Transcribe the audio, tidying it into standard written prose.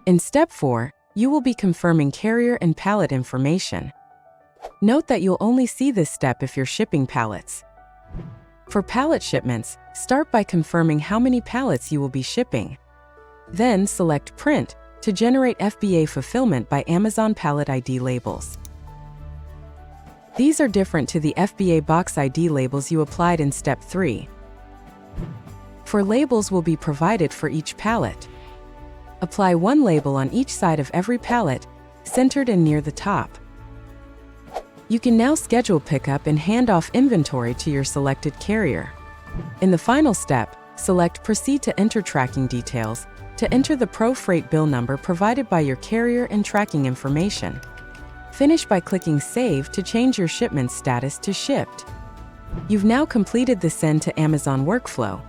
In Step 4, you will be confirming carrier and pallet information. Note that you'll only see this step if you're shipping pallets. For pallet shipments, start by confirming how many pallets you will be shipping. Then select Print to generate FBA fulfillment by Amazon Pallet ID labels. These are different to the FBA box ID labels you applied in Step 3. For labels will be provided for each pallet. Apply one label on each side of every pallet, centered and near the top. You can now schedule pickup and hand off inventory to your selected carrier. In the final step, select Proceed to enter tracking details to enter the Pro Freight bill number provided by your carrier and tracking information. Finish by clicking Save to change your shipment status to Shipped. You've now completed the Send to Amazon workflow.